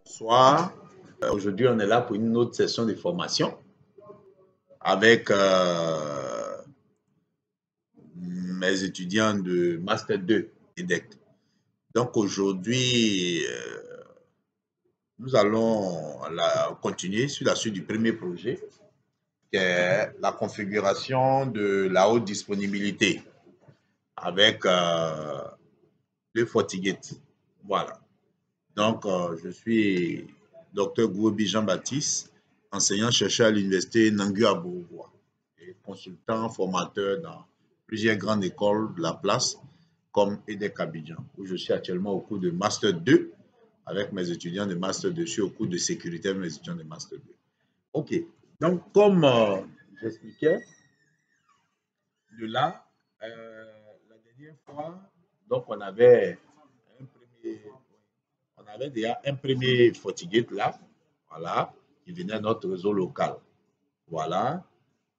Bonsoir. Aujourd'hui, on est là pour une autre session de formation avec mes étudiants de Master 2 EDEC. Donc aujourd'hui, nous allons continuer sur la suite du premier projet, qui est la configuration de la haute disponibilité avec le FortiGate. Voilà. Donc, je suis Dr Goubi Jean-Baptiste, enseignant-chercheur à l'université Nangu à Bourgois et consultant formateur dans plusieurs grandes écoles de la place comme EDEC Abidjan, où je suis actuellement au cours de Master 2 avec mes étudiants de Master 2. Je suis au cours de sécurité avec mes étudiants de Master 2. OK. Donc, comme j'expliquais, de là, la dernière fois, donc on avait déjà un premier FortiGate là, voilà, qui venait à notre réseau local. Voilà.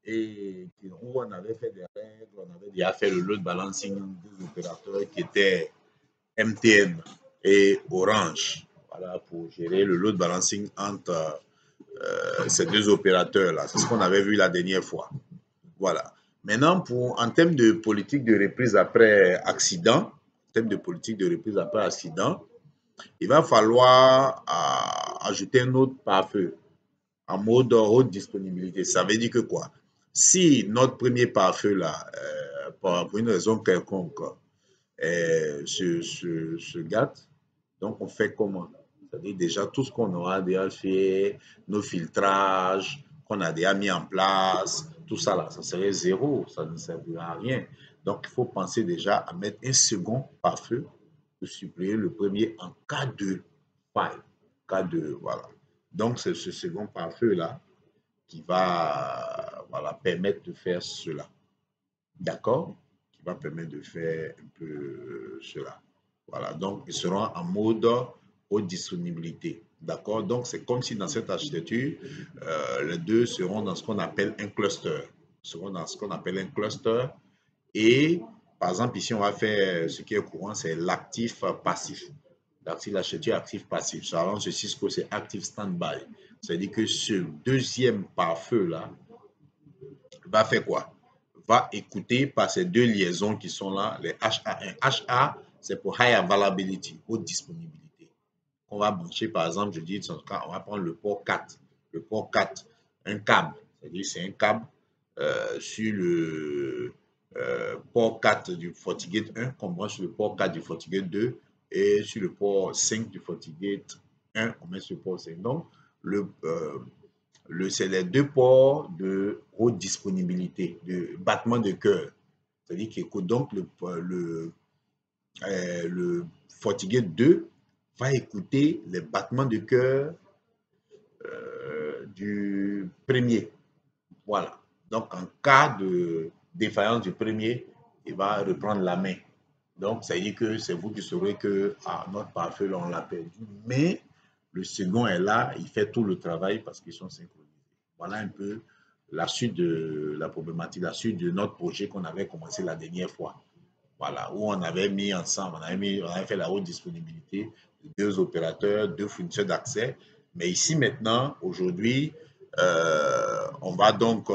Et où on avait fait des règles, on avait déjà fait le load balancing des opérateurs qui étaient MTN et Orange. Voilà, pour gérer le load balancing entre ces deux opérateurs-là. C'est ce qu'on avait vu la dernière fois. Voilà. Maintenant, en termes de politique de reprise après accident, il va falloir ajouter un autre pare-feu en mode haute disponibilité. Ça veut dire que quoi? Si notre premier pare-feu là, pour une raison quelconque, se gâte, donc on fait comment? C'est-à-dire déjà tout ce qu'on aura déjà fait, nos filtrages qu'on a déjà mis en place, tout ça là, ça serait zéro, ça ne servira à rien. Donc il faut penser déjà à mettre un second pare-feu pour suppléer le premier en cas de faille, cas de voilà. Donc c'est ce second pare-feu là qui va voilà, permettre de faire cela. D'accord? Qui va permettre de faire un peu cela. Voilà, donc ils seront en mode haute disponibilité. D'accord? Donc c'est comme si dans cette architecture, les deux seront dans ce qu'on appelle un cluster. Seront dans ce qu'on appelle un cluster. Et par exemple, ici, on va faire ce qui est courant, c'est l'actif passif. L'architecture actif-passif. Selon ce Cisco, c'est active standby. C'est-à-dire que ce deuxième pare-feu-là va faire quoi? Va écouter par ces deux liaisons qui sont là, les HA1. HA, c'est pour High Availability, haute disponibilité. On va brancher, par exemple, je dis, on va prendre le port 4. Le port 4, un câble, c'est-à-dire c'est un câble sur le port 4 du FortiGate 1 qu'on branche sur le port 4 du FortiGate 2 et sur le port 5 du FortiGate 1, on met sur le port 5. Donc, c'est les deux ports de haute disponibilité, de battement de cœur. C'est-à-dire qu'écoute donc le FortiGate 2 va écouter les battements de cœur du premier. Voilà. Donc, en cas de défaillance du premier, il va reprendre la main. Donc, ça veut dire que c'est vous qui saurez que notre pare-feu, on l'a perdu. Mais le second est là, il fait tout le travail parce qu'ils sont synchronisés. Voilà un peu la suite de la problématique, la suite de notre projet qu'on avait commencé la dernière fois. Voilà, où on avait mis ensemble, on avait fait la haute disponibilité de deux opérateurs, deux fournisseurs d'accès. Mais ici maintenant, aujourd'hui, on va donc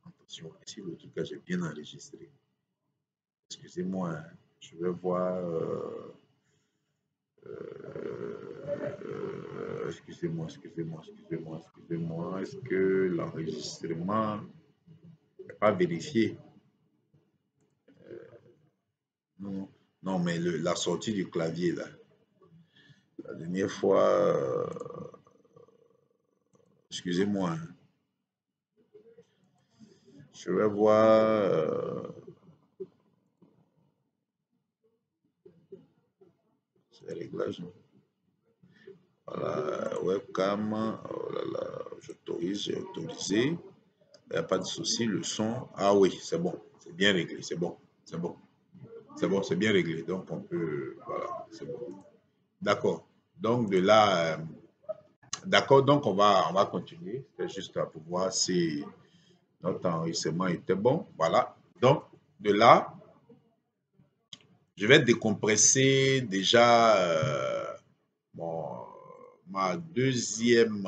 attention, ici le truc que j'ai bien enregistré. Excusez-moi, hein, je vais voir. Excusez-moi. Est-ce que l'enregistrement n'est pas vérifié? Non, non, mais la sortie du clavier là. La dernière fois, excusez-moi, hein. Je vais voir. C'est réglage. Voilà, webcam. Oh là là, j'autorise, j'ai autorisé. Il n'y a pas de souci. Le son. Ah oui, c'est bon. C'est bien réglé. C'est bon. C'est bon. C'est bon, c'est bien réglé. Donc, on peut. Voilà, c'est bon. D'accord. Donc, de là. D'accord. Donc, on va continuer. C'est juste pour voir si notre enregistrement était bon. Voilà. Donc, de là, je vais décompresser déjà Bon, ma deuxième,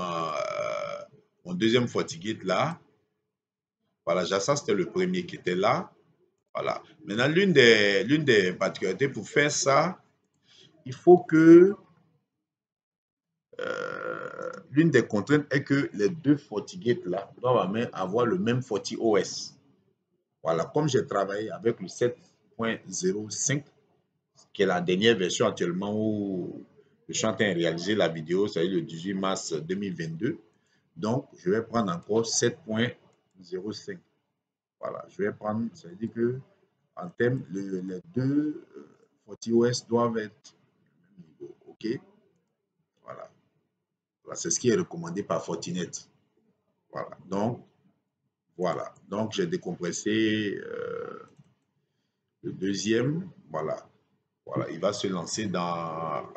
mon deuxième FortiGate là, voilà, ça c'était le premier qui était là. Voilà. Maintenant, l'une des particularités pour faire ça, il faut que l'une des contraintes est que les deux FortiGate là doivent avoir le même FortiOS. Voilà, comme j'ai travaillé avec le 7.05, qui est la dernière version actuellement où je suis en train de réaliser la vidéo, c'est le 18 mars 2022. Donc, je vais prendre encore 7.05. Voilà, je vais prendre, ça veut dire que en termes, les deux FortiOS doivent être au même niveau. OK? Voilà. Voilà, c'est ce qui est recommandé par Fortinet. Voilà. Donc, voilà. Donc, j'ai décompressé le deuxième. Voilà. Voilà. Il va se lancer dans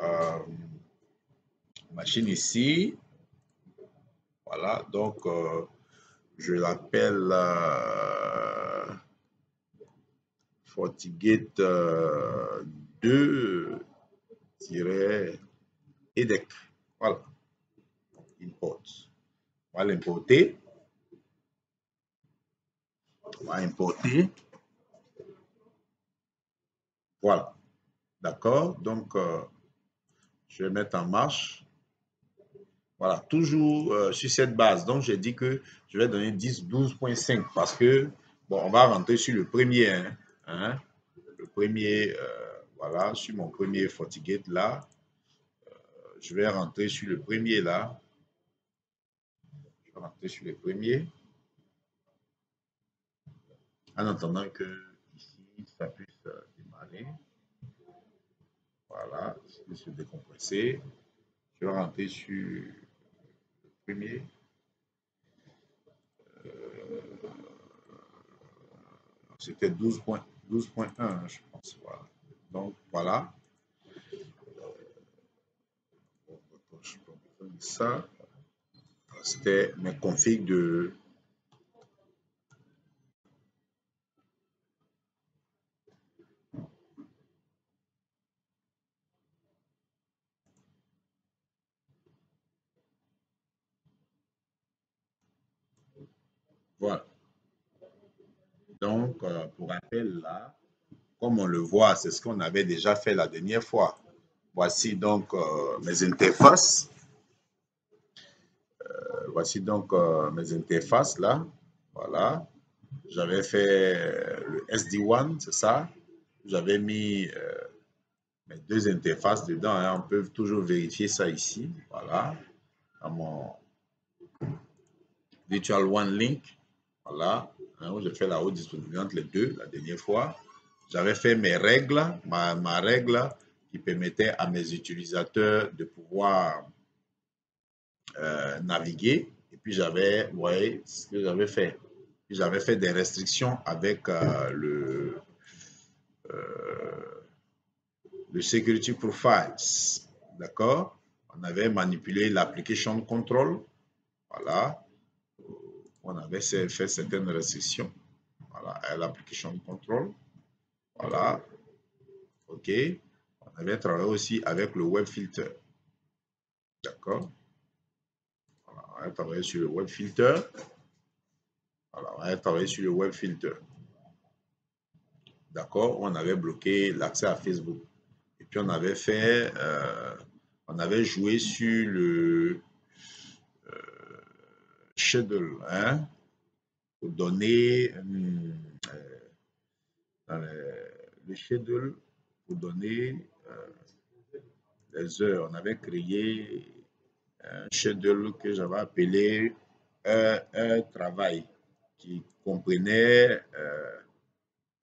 machine ici. Voilà. Donc, je l'appelle FortiGate 2-EDEC. Voilà. Import. On va l'importer. On va importer. Voilà. D'accord. Donc, je vais mettre en marche. Voilà. Toujours sur cette base. Donc, j'ai dit que je vais donner 10.12.5 parce que, bon, on va rentrer sur le premier. Hein, le premier, voilà, sur mon premier FortiGate là. Je vais rentrer sur le premier là. Je vais rentrer sur le premier. En attendant que ici, ça puisse démarrer. Voilà, ça peut se décompresser. Je vais rentrer sur le premier. C'était 12.1, je pense. Voilà. Donc, voilà. Je peux ça. C'était mes configs de. Voilà. Donc, pour rappel, là, comme on le voit, c'est ce qu'on avait déjà fait la dernière fois. Voici donc mes interfaces. Voici donc mes interfaces là. Voilà. J'avais fait le SD1, c'est ça. J'avais mis mes deux interfaces dedans. Hein. On peut toujours vérifier ça ici. Voilà. À mon Virtual One Link. Voilà. Hein, j'ai fait la haute disponibilité entre les deux la dernière fois. J'avais fait mes règles, ma règle qui permettait à mes utilisateurs de pouvoir naviguer. Et puis j'avais, vous voyez ce que j'avais fait. J'avais fait des restrictions avec le Security Profiles. D'accord? On avait manipulé l'application control. Voilà. On avait fait certaines restrictions. Voilà, à l'application control. Voilà. OK. On avait travaillé aussi avec le web filter. D'accord? Voilà, on a travaillé sur le web filter. Voilà, on a travaillé sur le web filter. D'accord? On avait bloqué l'accès à Facebook. Et puis on avait fait, on avait joué sur le schedule, hein, pour donner le schedule pour donner les heures. On avait créé un schedule que j'avais appelé un travail qui comprenait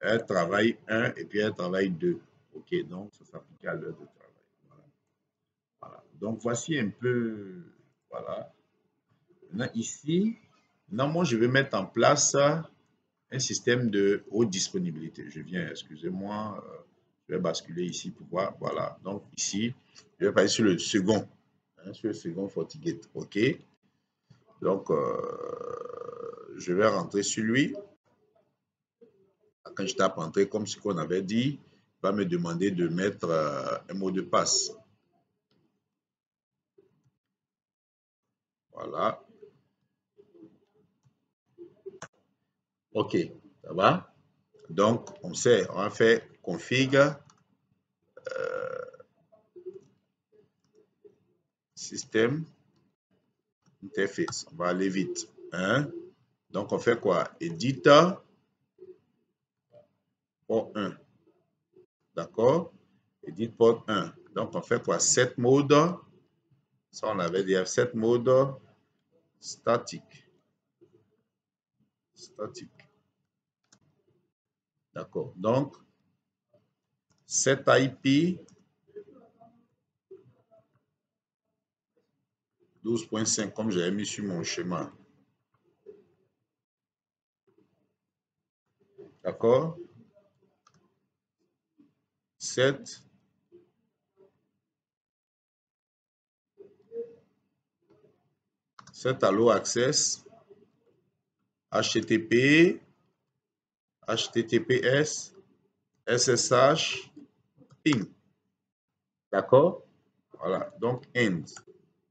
un travail 1 et puis un travail 2. OK, donc ça s'appliquait à l'heure de travail. Voilà. Voilà. Donc voici un peu, voilà. Maintenant ici, maintenant moi je vais mettre en place un système de haute disponibilité. Je viens, excusez-moi, je vais basculer ici pour voir, voilà. Donc ici, je vais passer sur le second, hein, sur le second FortiGate. OK. Donc, je vais rentrer sur lui. Quand je tape entrer comme ce qu'on avait dit, il va me demander de mettre un mot de passe. Voilà. OK, ça va? Donc, on sait, on a fait config système interface. On va aller vite. Hein? Donc, on fait quoi? Éditeur port 1. D'accord? Edit port 1. Donc, on fait quoi? Set mode. Ça, on avait dit set mode statique. Statique. D'accord. Donc, set IP 12.5 comme j'avais mis sur mon schéma. D'accord? Set allo access HTTP HTTPS SSH ping. D'accord? Voilà. Donc, end.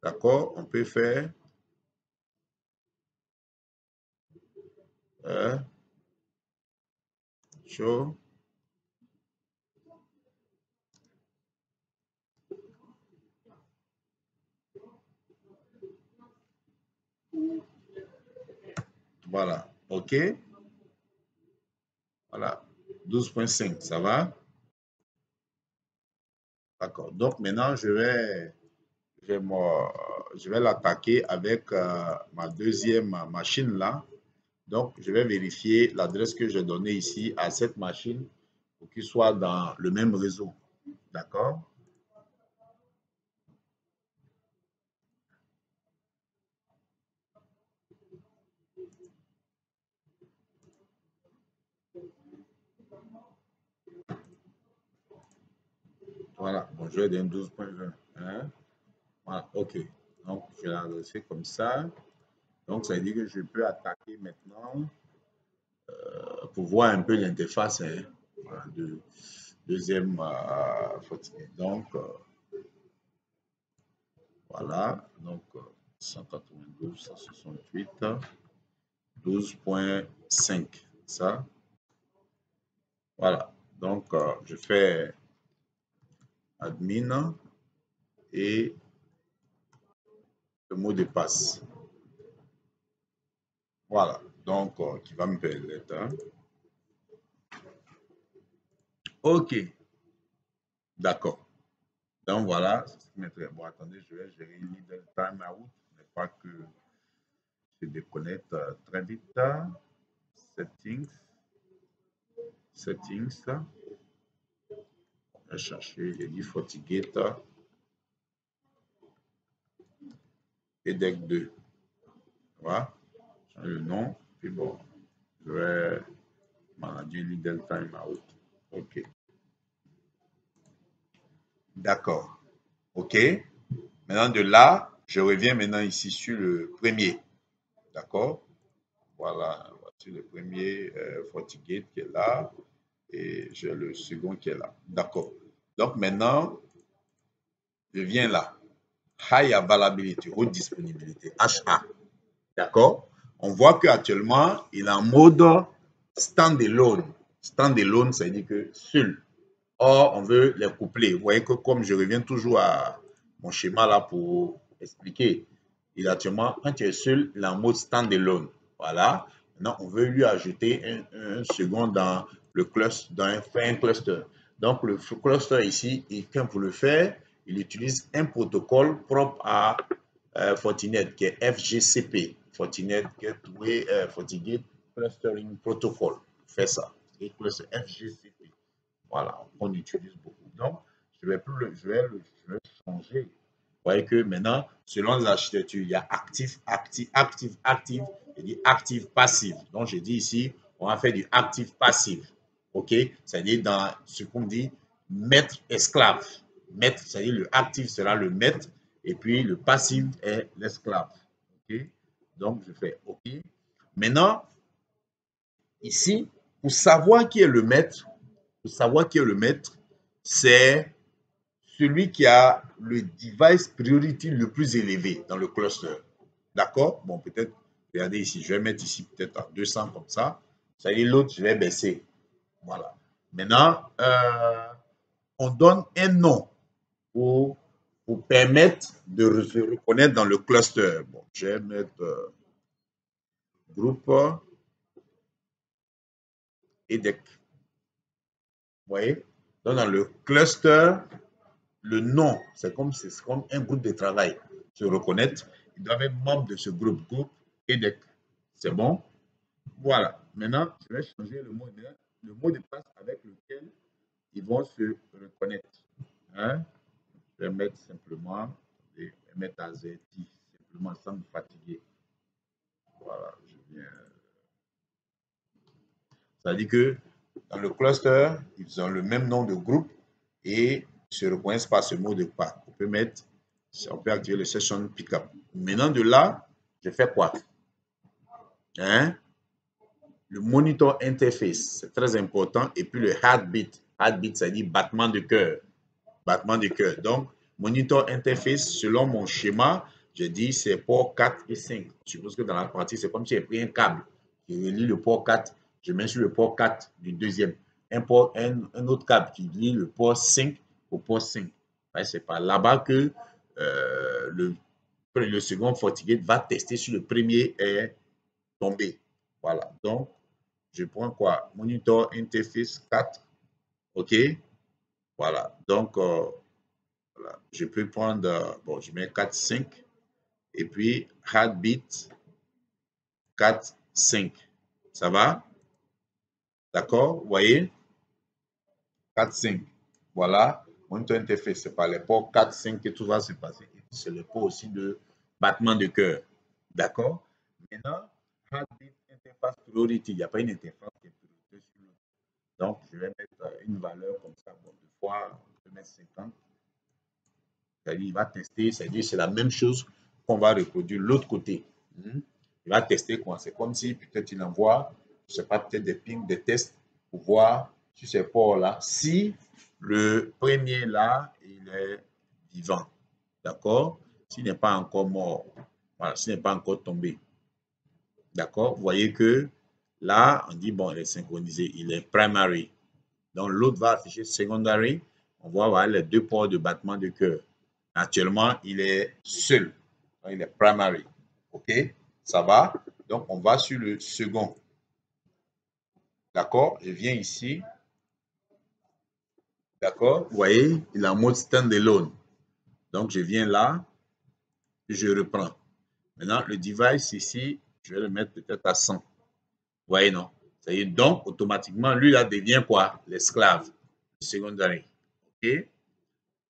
D'accord? On peut faire show voilà. OK? Voilà. 12.5, ça va? D'accord. Donc, maintenant, je vais l'attaquer avec ma deuxième machine là. Donc, je vais vérifier l'adresse que j'ai donnée ici à cette machine pour qu'il soit dans le même réseau. D'accord? Voilà. Bon, je vais donner 12.20. Hein? Voilà. OK. Donc, je vais l'adresser comme ça. Donc, ça veut dire que je peux attaquer maintenant pour voir un peu l'interface hein, voilà, de deuxième donc voilà donc 192 168 12.5 ça voilà donc je fais admin et le mot de passe voilà donc qui va me permettre hein. OK, d'accord. Donc voilà, c'est ce qui m'intéresse. Bon, attendez, je vais gérer l'idle timeout, mais pas que je déconnecte très vite. Settings, settings. Je vais chercher, j'ai dit FortiGate et DEC 2. Voilà, change le nom. Puis bon, je vais manager l'idle timeout. OK. D'accord. OK. Maintenant, de là, je reviens maintenant ici sur le premier. D'accord. Voilà, sur le premier FortiGate qui est là. Et j'ai le second qui est là. D'accord. Donc maintenant, je viens là. High Availability, haute disponibilité, HA. D'accord? On voit qu'actuellement, il est en mode standalone. Standalone, ça veut dire que seul. Or, on veut les coupler. Vous voyez que comme je reviens toujours à mon schéma là pour expliquer, il est actuellement, quand tu es seul, il est en mode standalone. Voilà. Maintenant, on veut lui ajouter un second dans le cluster, dans un cluster. Donc, le cluster ici, quand vous le faites, il utilise un protocole propre à Fortinet qui est FGCP, Fortinet Gateway, FortiGate Clustering Protocol. Fait ça. Et cluster FGCP. Voilà, on utilise beaucoup. Donc, je vais changer. Vous voyez que maintenant, selon les architectures, il y a actif, actif, actif, actif, et dit actif, passif. Donc, j'ai dit ici, on va faire du actif, passif. OK? C'est-à-dire dans ce qu'on dit maître, esclave. Maître, c'est-à-dire le actif sera le maître, et puis le passif est l'esclave. OK? Donc, je fais OK. Maintenant, ici, pour savoir qui est le maître, c'est celui qui a le device priority le plus élevé dans le cluster. D'accord? Bon, peut-être, regardez ici, je vais mettre ici peut-être à 200 comme ça. Ça y est, l'autre, je vais baisser. Voilà. Maintenant, on donne un nom pour permettre de se reconnaître dans le cluster. Bon, je vais mettre groupe EDEC. Vous voyez? Donc, dans le cluster, le nom, c'est comme un groupe de travail. Se reconnaître, ils doivent être membres de ce groupe EDEC. C'est bon? Voilà. Maintenant, je vais changer le mot de passe avec lequel ils vont se reconnaître. Hein? Je vais mettre simplement, je vais mettre AZT, simplement sans me fatiguer. Voilà, je viens. Ça dit que dans le cluster, ils ont le même nom de groupe et ne se reconnaissent pas ce mot de passe. On peut activer le session pickup. Maintenant, de là, je fais quoi? Hein? Le monitor interface, c'est très important. Et puis le heartbeat. Heartbeat, ça dit battement de cœur. Battement de cœur. Donc, monitor interface, selon mon schéma, je dis c'est port 4 et 5. Je suppose que dans la partie, c'est comme si j'ai pris un câble. Je relie le port 4, je mets sur le port 4 du deuxième. Un autre câble qui lie le port 5 au port 5. C'est par là-bas que le second FortiGate va tester si le premier est tombé. Voilà. Donc, je prends quoi? Monitor interface 4. OK? Voilà. Donc, voilà. Je peux prendre, bon, je mets 4, 5. Et puis, heartbeat 4, 5. Ça va? D'accord? Vous voyez? 4, 5. Voilà. Monitor interface, c'est par les ports 4, 5 que tout va se passer. Et puis, c'est le port aussi de battement de cœur. D'accord? Maintenant, heartbeat interface priority. Il n'y a pas une interface qui est priorité sur l'autre. Donc, je vais mettre une valeur comme ça. Bon, deux fois, on peut mettre 50. C'est-à-dire, il va tester, c'est-à-dire, c'est la même chose qu'on va reproduire de l'autre côté. Il va tester quoi? C'est comme si peut-être il envoie, je ne sais pas, peut-être des pings, des tests pour voir sur ces ports-là si le premier là, il est vivant. D'accord? S'il n'est pas encore mort. Voilà, s'il n'est pas encore tombé. D'accord? Vous voyez que là, on dit, bon, il est synchronisé, il est primary. Donc, l'autre va afficher secondary. On va avoir les deux ports de battement de cœur. Actuellement, il est seul. Donc, il est primary. OK? Ça va? Donc, on va sur le second. D'accord? Je viens ici. D'accord? Vous voyez, il est en mode standalone. Donc, je viens là. Je reprends. Maintenant, le device ici, je vais le mettre peut-être à 100. Vous voyez, non? Ça y est, donc, automatiquement, lui, là, devient quoi? L'esclave. Secondary. OK?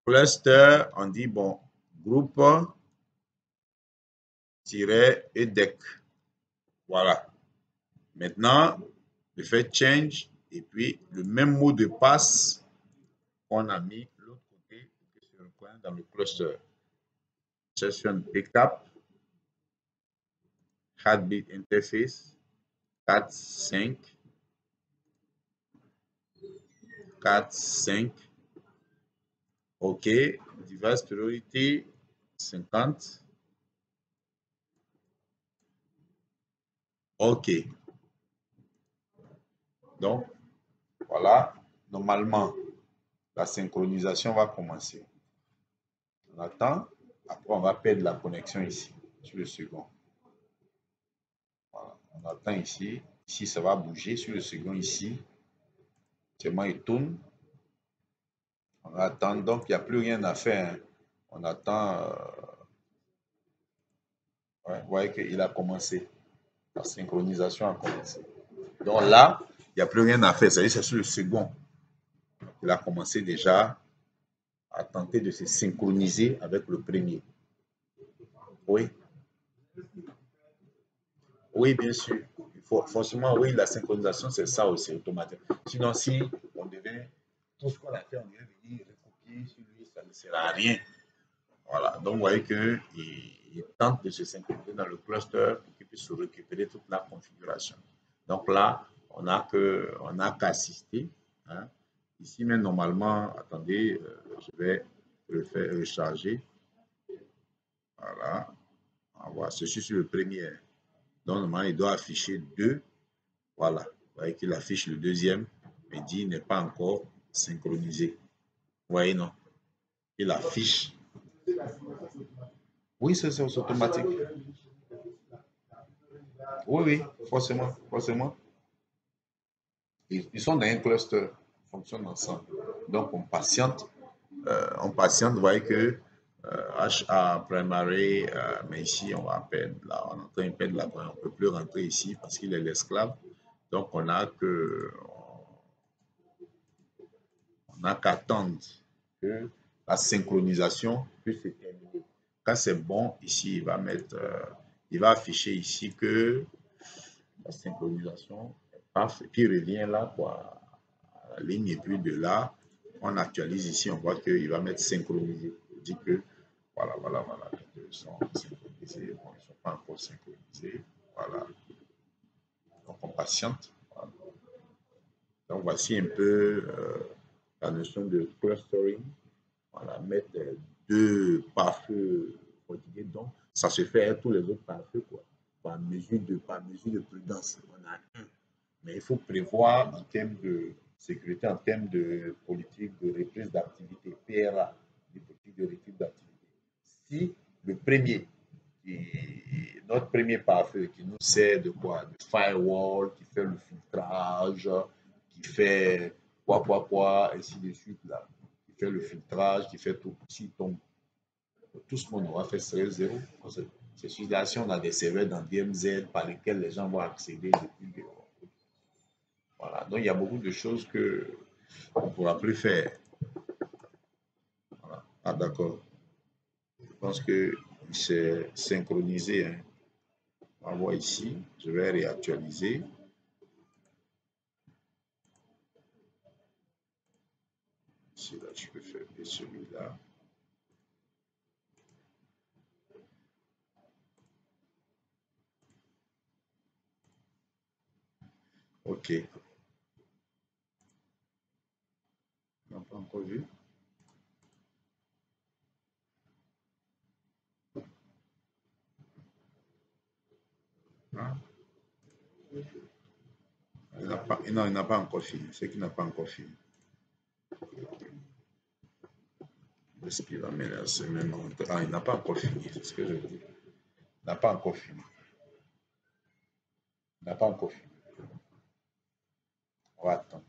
Cluster, on dit, bon, groupe-edec. Voilà. Maintenant, je fais change et puis le même mot de passe qu'on a mis de l'autre côté pour que se reconnaisse dans le cluster. Session pickup, heartbeat interface, 4, 5, 4, 5. OK. Device priority, 50. OK. Donc, voilà. Normalement, la synchronisation va commencer. On attend. Après, on va perdre la connexion ici, sur le second. Voilà. On attend ici. Ici, ça va bouger. Sur le second, ici, seulement il tourne. On attend. Donc, il n'y a plus rien à faire. Hein. On attend. Ouais, vous voyez qu'il a commencé. La synchronisation a commencé. Donc là, il n'y a plus rien à faire. C'est-à-dire c'est sur le second. Il a commencé déjà à tenter de se synchroniser avec le premier. Oui. Oui, bien sûr. Il faut, forcément, oui, la synchronisation, c'est ça aussi, automatique. Sinon, si on devait, tout ce qu'on a fait, on devait venir recopier sur lui, ça ne sert à rien. Voilà. Donc, vous voyez qu'il tente de se synchroniser dans le cluster pour qu'il puisse récupérer toute la configuration. Donc là, on n'a qu'à assister. Hein. Ici, mais normalement, attendez, je vais le faire recharger. Voilà. Voilà, ceci sur le premier. Donc, normalement, il doit afficher 2. Voilà. Vous voyez qu'il affiche le deuxième, mais dit n'est pas encore synchronisé. Vous voyez, non? Il affiche. Oui, c'est automatique. Oui, oui, forcément, forcément. Ils sont dans un cluster, ils fonctionnent ensemble. Donc, on patiente, vous voyez que HA primary, mais ici, on va perdre, là, on est en train de perdre la on ne peut plus rentrer ici parce qu'il est l'esclave. Donc, on n'a qu'à attendre que la synchronisation puisse se terminer. Quand c'est bon, ici, il va afficher ici que la synchronisation est parfaite. Et puis, il revient là, quoi, à la ligne, et puis de là, on actualise ici, on voit qu'il va mettre synchronisé. Il dit que, voilà, les deux sont synchronisés. Bon, ils ne sont pas encore synchronisés. Voilà. Donc, on patiente. Voilà. Donc, voici un peu la notion de clustering. Voilà, mettre 2 pare-feux fatigués. Donc, ça se fait à tous les autres pare-feux, quoi. Par mesure de prudence. On a un. Mais il faut prévoir en termes de sécurité, en termes de politique de reprise d'activité, PRA, de politique de reprise d'activité. Si le premier, notre premier pare-feu qui nous sert de quoi? De firewall, qui fait le filtrage, qui fait quoi, ainsi de suite, là, qui fait le filtrage, qui fait tout, s'il tombe, tout ce qu'on aura fait serait zéro. C'est celui-là, si on a des serveurs dans DMZ par lesquels les gens vont accéder depuis. Voilà. Donc, il y a beaucoup de choses qu'on ne pourra plus faire. Voilà. Ah, d'accord. Je pense que c'est synchronisé. Hein. On va voir ici. Je vais réactualiser. Ici, là, je peux faire celui-là. OK. On n'a pas encore vu. Ah. Non, il n'a pas encore fini. C'est qu'il n'a pas encore fini. Est-ce qu'il va mettre la semaine entre... Ah, il n'a pas encore fini. C'est ce que je veux dire. Il n'a pas encore fini. Il n'a pas encore fini. On va attendre.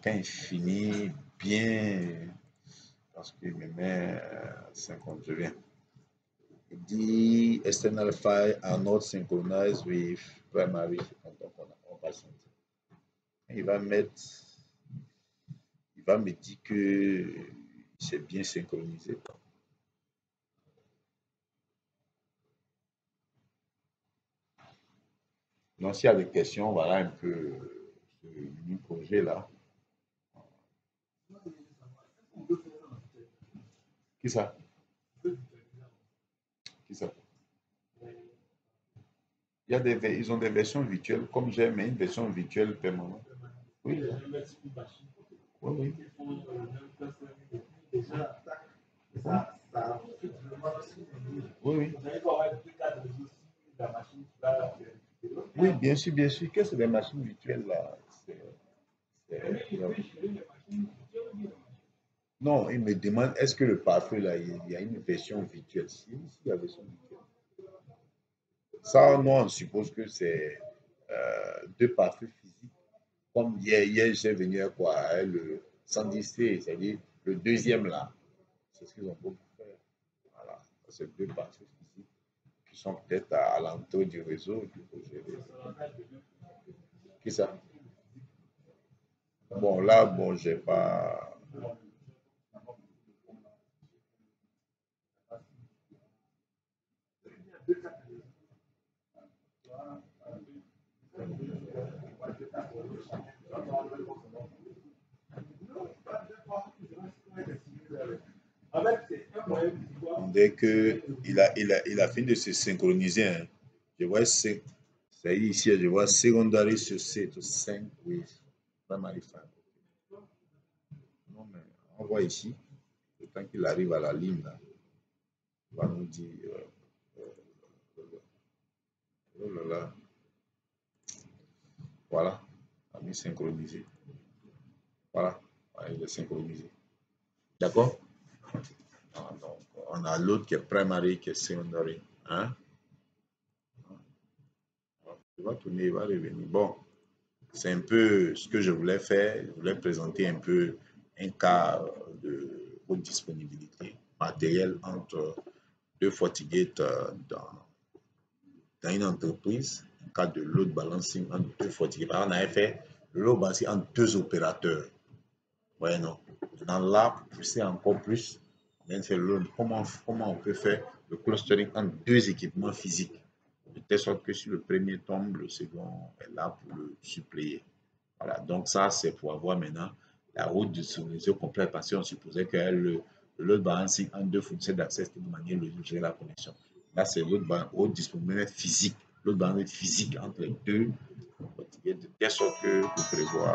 Quand il finit bien, parce qu'il me met 50, je viens. Il dit external file are not synchronized with primary. Donc on va sentir. Il va me dire que c'est bien synchronisé. Donc s'il y a des questions, voilà un peu ce mini projet là. Qui ça? Qui ça? Ils ont des versions virtuelles, comme j'ai, mais une version virtuelle permanente. Oui, oui, oui. Oui, oui. Oui, bien sûr, bien sûr. Qu'est-ce que des machines virtuelles là? Non, il me demande est-ce que le parfait là, il y a une version virtuelle? Si, il y a une version virtuelle. Ça, nous, on suppose que c'est 2 parfums physiques. Comme hier j'ai venu à quoi? Le 110C, c'est-à-dire le deuxième là. C'est ce qu'ils ont beaucoup fait. Voilà. C'est 2 parfums physiques qui sont peut-être à l'entour du réseau. Qui ça? Bon, là, bon, j'ai pas. Dès qu'il a fini de se synchroniser, hein, je vois c'est ici, je vois secondary sur 7, 5, oui, primary 5. Non, mais on voit ici, le temps qu'il arrive à la ligne, là, il va nous dire Oh là là. Voilà. On a mis synchronisé. Voilà. Ouais, il est synchronisé. D'accord? Ah, donc, on a l'autre qui est primary, qui est secondary. Hein? Il va tourner, il va revenir. Bon, c'est un peu ce que je voulais faire. Je voulais présenter un peu un cas de haute disponibilité matérielle entre deux FortiGate dans une entreprise, en cas de load balancing entre deux FortiGate. On avait fait le load balancing entre deux opérateurs. Ouais, non. Maintenant, là, pour pousser encore plus, on vient de faire comment on peut faire le clustering entre deux équipements physiques, de telle sorte que si le premier tombe, le second est là pour le suppléer. Voilà, donc ça, c'est pour avoir maintenant la route de solution complète parce qu'on supposait que le load balancing en deux fournisseurs d'accès, c'était de manière logique de gérer la connexion. Là, c'est l'autre disponible physique, l'autre balancing physique entre les deux, de telle sorte que pour prévoir